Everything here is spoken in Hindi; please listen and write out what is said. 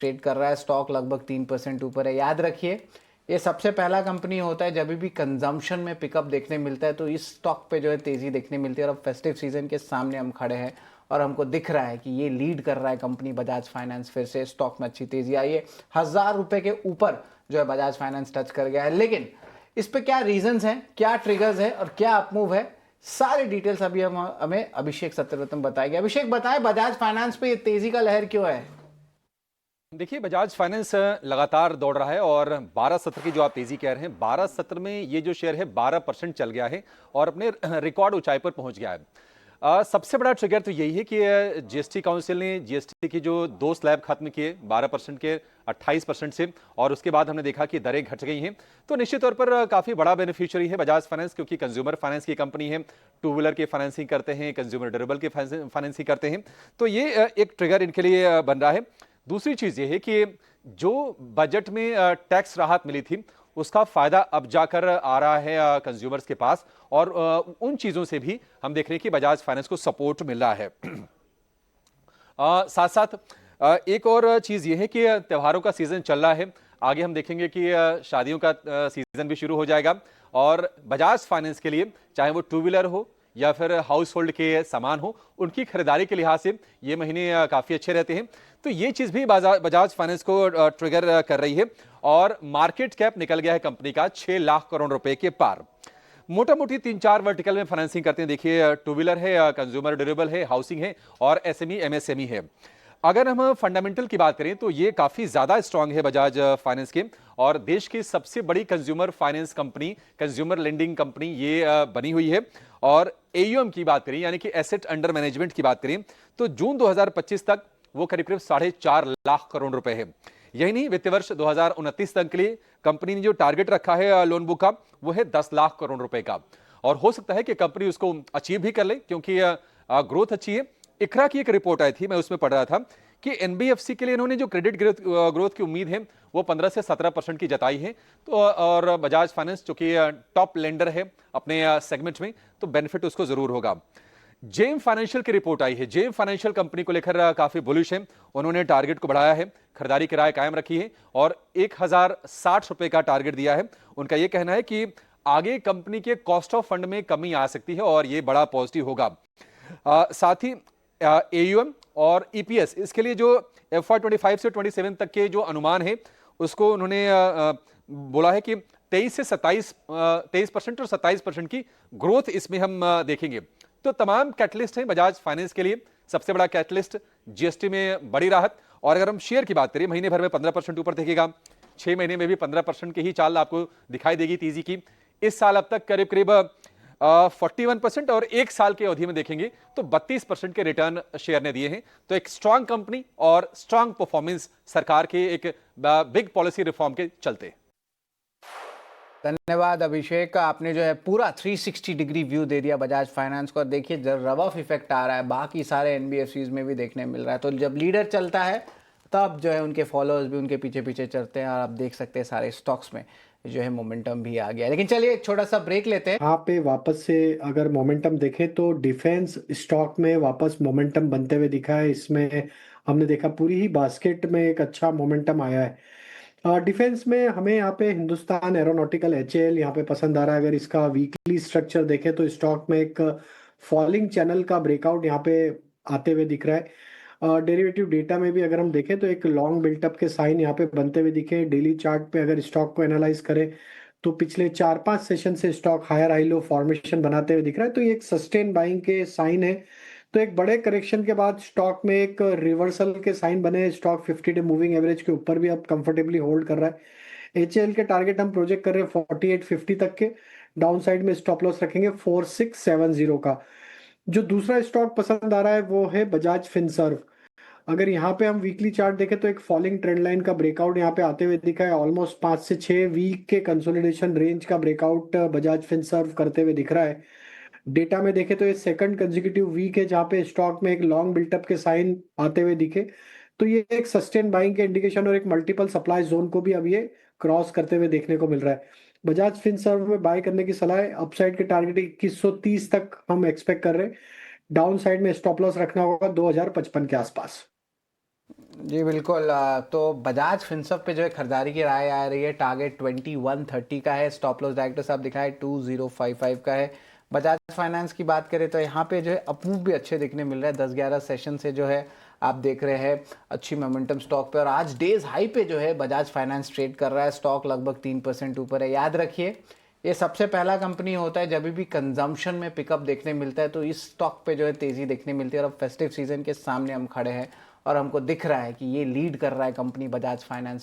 ट्रेड कर रहा है, स्टॉक लगभग 3% ऊपर है। याद रखिए, ये सबसे पहला कंपनी होता है जब भी कंजम्पशन में पिकअप देखने मिलता है तो इस स्टॉक पे जो है तेज़ी देखने मिलती है। और अब फेस्टिव सीजन के सामने हम खड़े हैं और हमको दिख रहा है कि ये लीड कर रहा है कंपनी बजाज फाइनेंस। फिर से स्टॉक में अच्छी तेज़ी आई है, 1000 रुपये के ऊपर जो है बजाज फाइनेंस टच कर गया है। लेकिन इस पे क्या रीजंस हैं, क्या ट्रिगर्स है और क्या अपमूव है, सारी डिटेल्स अभी हमें अभिषेक सत्यव्रतम बताएंगे। अभिषेक बताएं, बजाज फाइनेंस पे ये तेजी का लहर क्यों है? देखिए, बजाज फाइनेंस लगातार दौड़ रहा है और 12 सत्र की जो आप तेजी कह रहे हैं, 12 सत्र में ये जो शेयर है 12% चल गया है और अपने रिकॉर्ड ऊंचाई पर पहुंच गया है। सबसे बड़ा ट्रिगर तो यही है कि जीएसटी काउंसिल ने जीएसटी की जो 2 स्लैब खत्म किए 12% के 28% से, और उसके बाद हमने देखा कि दरें घट गई हैं। तो निश्चित तौर पर काफी बड़ा बेनिफिशियरी है बजाज फाइनेंस, क्योंकि कंज्यूमर फाइनेंस की कंपनी है, टू व्हीलर की फाइनेंसिंग करते हैं, कंज्यूमर ड्यूरेबल की फाइनेंसिंग करते हैं। तो ये एक ट्रिगर इनके लिए बन रहा है। दूसरी चीज ये है कि जो बजट में टैक्स राहत मिली थी उसका फायदा अब जाकर आ रहा है कंज्यूमर्स के पास, और उन चीजों से भी हम देख रहे हैं कि बजाज फाइनेंस को सपोर्ट मिल रहा है। साथ साथ एक और चीज ये है कि त्योहारों का सीजन चल रहा है। आगे हम देखेंगे कि शादियों का सीजन भी शुरू हो जाएगा, और बजाज फाइनेंस के लिए चाहे वो टू व्हीलर हो या फिर हाउस होल्ड के सामान हो, उनकी खरीदारी के लिहाज से ये महीने काफी अच्छे रहते हैं। तो ये चीज भी बजाज फाइनेंस को ट्रिगर कर रही है, और मार्केट कैप निकल गया है कंपनी का 6 लाख करोड़ रुपए के पार। मोटा मोटी 3-4 वर्टिकल में फाइनेंसिंग करते हैं। देखिए, टू व्हीलर है, कंज्यूमर ड्यूरेबल है, हाउसिंग है और एसएमई एमएसएमई है। अगर हम फंडामेंटल की बात करें तो ये काफी ज्यादा स्ट्रांग है बजाज फाइनेंस के, और देश की सबसे बड़ी consumer finance company, consumer lending company ये बनी हुई है। और एयूएम की बात करें, यानी कि एसेट अंडर मैनेजमेंट की बात करें, तो जून 2025 तक वो करीब करीब 4.5 लाख करोड़ रुपए है। यही नहीं, वित्तीय वर्ष 2029 तक के लिए कंपनी ने जो टारगेट रखा है लोन बुक का, वो है 10 लाख करोड़ रुपए का। और हो सकता है कि कंपनी उसको अचीव भी कर ले, क्योंकि ग्रोथ अच्छी है। इकरा की एक रिपोर्ट आई थी, मैं उसमें पढ़ रहा था कि एनबीएफसी के लिए इन्होंने जो क्रेडिट ग्रोथ की उम्मीद है वो 15 से 17% की जताई है। तो और बजाज फाइनेंस जो कि टॉप लेंडर है अपने सेगमेंट में, तो बेनिफिट उसको जरूर होगा। जेम फाइनेंशियल की रिपोर्ट आई है। जेम फाइनेंशियल कंपनी को लेकर काफी बुलिश है। उन्होंने टारगेट को बढ़ाया है, खरीदारी की राय कायम रखी है और 1060 रुपए का टारगेट दिया है। उनका यह कहना है कि आगे कंपनी के कॉस्ट ऑफ फंड में कमी आ सकती है और यह बड़ा पॉजिटिव होगा। साथ ही एयूएम और ईपीएस, इसके लिए जो FY25 से 27 तक के जो अनुमान है उसको उन्होंने बोला है कि 23% और 27% की ग्रोथ इसमें हम देखेंगे। तो तमाम कैटलिस्ट हैं बजाज फाइनेंस के लिए। सबसे बड़ा कैटलिस्ट जीएसटी में बड़ी राहत, और अगर हम शेयर की बात करें, महीने भर में 15% ऊपर दिखेगा, 6 महीने में भी 15% की ही चाल आपको दिखाई देगी तेजी की। इस साल अब तक करीब करीब 41%, और एक साल की अवधि में देखेंगे तो 32% के रिटर्न शेयर ने दिए हैं। तो एक स्ट्रांग कंपनी और स्ट्रांग परफॉर्मेंस सरकार के एक बिग पॉलिसी रिफॉर्म के चलते। धन्यवाद अभिषेक, आपने जो है पूरा 360 डिग्री व्यू दे दिया बजाज फाइनेंस को। और देखिए, जब रब ऑफ इफेक्ट आ रहा है बाकी सारे एनबीएफसीज में भी देखने मिल रहा है। तो जब लीडर चलता है तब जो है उनके फॉलोअर्स भी उनके पीछे पीछे चलते हैं, और आप देख सकते हैं सारे स्टॉक्स में जो है मोमेंटम भी आ गया। लेकिन चलिए एक छोटा सा ब्रेक लेते हैं। यहाँ पे वापस से अगर मोमेंटम देखें तो डिफेंस स्टॉक में वापस मोमेंटम बनते हुए दिखा है। इसमें हमने देखा पूरी ही बास्केट में एक अच्छा मोमेंटम आया है। डिफेंस में हमें यहाँ पे हिंदुस्तान एरोनॉटिकल HAL यहाँ पे पसंद आ रहा है। अगर इसका वीकली स्ट्रक्चर देखें तो स्टॉक में एक फॉलिंग चैनल का ब्रेकआउट यहाँ पे आते हुए दिख रहा है। डेरिवेटिव डेटा में भी अगर हम देखें तो एक लॉन्ग बिल्टअप के साइन यहाँ पे बनते हुए दिखे। डेली चार्ट पे अगर स्टॉक को एनालाइज करें तो पिछले 4-5 सेशन से stock higher high low formation बनाते हुए दिख रहा है। तो ये एक सस्टेन बाइंग के साइन है। तो एक बड़े करेक्शन के बाद स्टॉक में एक रिवर्सल के साइन बने। स्टॉक 50 डे मूविंग एवरेज के ऊपर भी अब कंफर्टेबली होल्ड कर रहा है। HAL के टारगेट हम प्रोजेक्ट कर रहे हैं 4850 तक के। डाउन साइड में स्टॉप लॉस रखेंगे 4670 का। जो दूसरा स्टॉक पसंद आ रहा है वो है बजाज फिनसर्व। अगर यहाँ पे हम वीकली चार्ट देखें तो एक फॉलिंग ट्रेंड लाइन का ब्रेकआउट यहाँ पे आते हुए दिखा है। ऑलमोस्ट 5 से 6 वीक के कंसोलिडेशन रेंज का ब्रेकआउट बजाज फिनसर्व करते हुए दिख रहा है। डेटा में देखें तो ये सेकंड कंसेक्यूटिव वीक है जहाँ पे स्टॉक में एक लॉन्ग बिल्टअप के साइन आते हुए दिखे। तो ये एक सस्टेन बाइंग के इंडिकेशन और एक मल्टीपल सप्लाई जोन को भी अब ये क्रॉस करते हुए देखने को मिल रहा है। बजाज फिनसर्व में बाय करने की सलाह है। अपसाइड के टारगेट 2130 तक हम एक्सपेक्ट कर रहे हैं। डाउन साइड में स्टॉप लॉस रखना होगा 2055 के आसपास। जी बिल्कुल। तो बजाज फिनसर्व पे जो है खरीदारी की राय आ रही है। टारगेट 2130 का है। स्टॉप लॉस डायरेक्टर साहब दिखा है 2055 का है। बजाज फाइनेंस की बात करें तो यहाँ पे जो है अप्रूव भी अच्छे देखने मिल रहे हैं। 10-11 सेशन से जो है आप देख रहे हैं अच्छी मोमेंटम स्टॉक पे, और आज डेज हाई पे जो है बजाज फाइनेंस ट्रेड कर रहा है। स्टॉक लगभग 3% ऊपर है। याद रखिए ये सबसे पहला कंपनी होता है जब भी कंजम्पशन में पिकअप देखने मिलता है तो इस स्टॉक पे जो है तेजी देखने मिलती है। और अब फेस्टिव सीजन के सामने हम खड़े हैं और हमको दिख रहा है कि ये लीड कर रहा है कंपनी बजाज फाइनेंस।